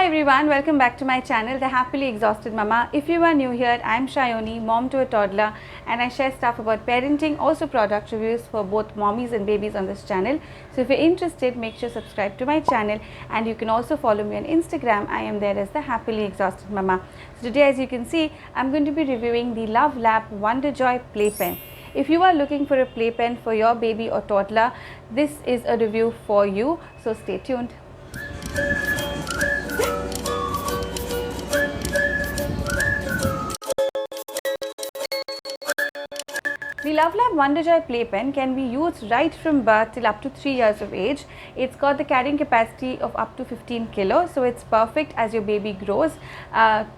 everyone, welcome back to my channel, The Happily Exhausted Mama. If you are new here, I'm Shayoni, mom to a toddler, and I share stuff about parenting, also product reviews for both mommies and babies on this channel. So if you're interested, make sure subscribe to my channel, and you can also follow me on Instagram. I am there as The Happily Exhausted Mama. So today, as you can see, I'm going to be reviewing the Love Lab Wonder Joy Playpen. If you are looking for a playpen for your baby or toddler, this is a review for you, so stay tuned. The Love Lab Wonder Joy Playpen can be used right from birth till up to 3 years of age. It's got the carrying capacity of up to 15 kilos, so it's perfect as your baby grows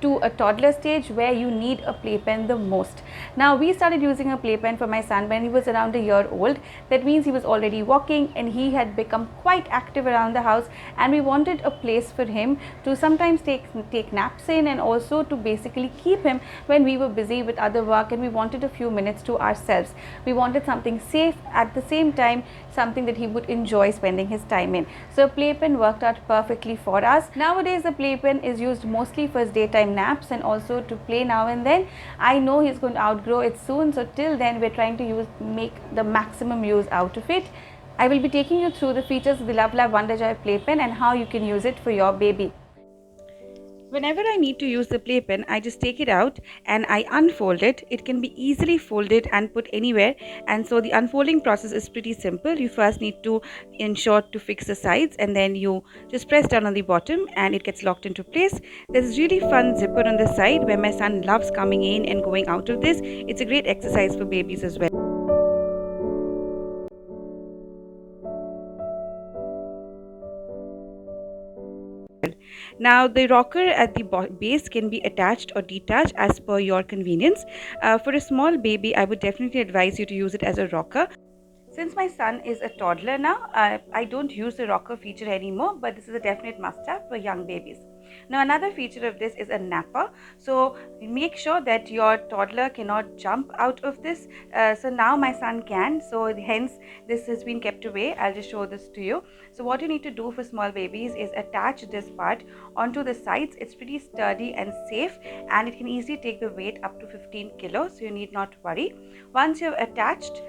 to a toddler stage where you need a playpen the most. Now, we started using a playpen for my son when he was around a year old. That means he was already walking and he had become quite active around the house, and we wanted a place for him to sometimes take naps in, and also to basically keep him when we were busy with other work and we wanted a few minutes to ourselves. We wanted something safe, at the same time something that he would enjoy spending his time in. So a playpen worked out perfectly for us. Nowadays the playpen is used mostly for his daytime naps and also to play now and then. I know he's going to outgrow it soon, so till then we're trying to make the maximum use out of it. I will be taking you through the features of the Love Lab Wonder Joy Playpen and how you can use it for your baby. Whenever I need to use the playpen, I just take it out and I unfold it. It can be easily folded and put anywhere, and so the unfolding process is pretty simple. You first need to ensure to fix the sides, and then you just press down on the bottom and it gets locked into place. There's this really fun zipper on the side where my son loves coming in and going out of this. It's a great exercise for babies as well. Now, the rocker at the base can be attached or detached as per your convenience. For a small baby, I would definitely advise you to use it as a rocker. Since my son is a toddler now, I don't use the rocker feature anymore, but this is a definite must-have for young babies. Now, another feature of this is a napper. So make sure that your toddler cannot jump out of this. So now my son can, so hence this has been kept away. I'll just show this to you. So what you need to do for small babies is attach this part onto the sides. It's pretty sturdy and safe, and it can easily take the weight up to 15 kilos, so you need not worry. Once you've attached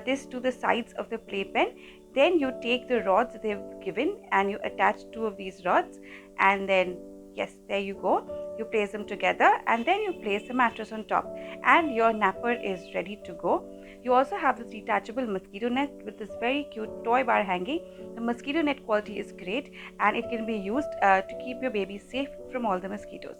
this to the sides of the playpen, then you take the rods they've given and you attach 2 of these rods, and then yes, there you go, you place them together, and then you place the mattress on top, and your napper is ready to go. You also have this detachable mosquito net with this very cute toy bar hanging. The mosquito net quality is great, and it can be used to keep your baby safe from all the mosquitoes.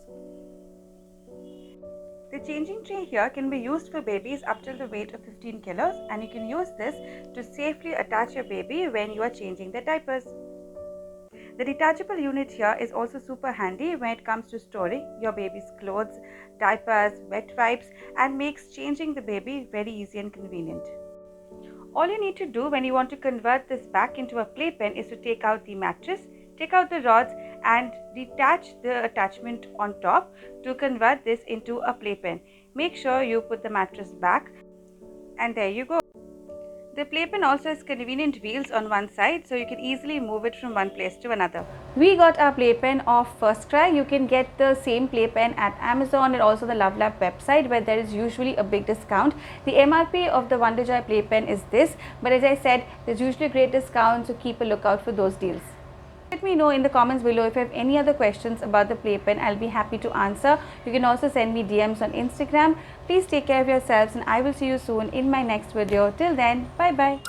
The changing tray here can be used for babies up till the weight of 15 kilos, and you can use this to safely attach your baby when you are changing their diapers. The detachable unit here is also super handy when it comes to storing your baby's clothes, diapers, wet wipes, and makes changing the baby very easy and convenient. All you need to do when you want to convert this back into a playpen is to take out the mattress, take out the rods, and detach the attachment on top to convert this into a playpen. Make sure you put the mattress back, and there you go. The playpen also has convenient wheels on one side, so you can easily move it from one place to another. We got our playpen off First Cry. You can get the same playpen at Amazon and also the Love Lab website, where there is usually a big discount. The MRP of the Wonder Joy playpen is this, but as I said, there's usually a great discount, so keep a lookout for those deals. Let me know in the comments below if you have any other questions about the playpen. I'll be happy to answer. You can also send me DMs on Instagram. Please take care of yourselves, and I will see you soon in my next video. Till then, bye bye.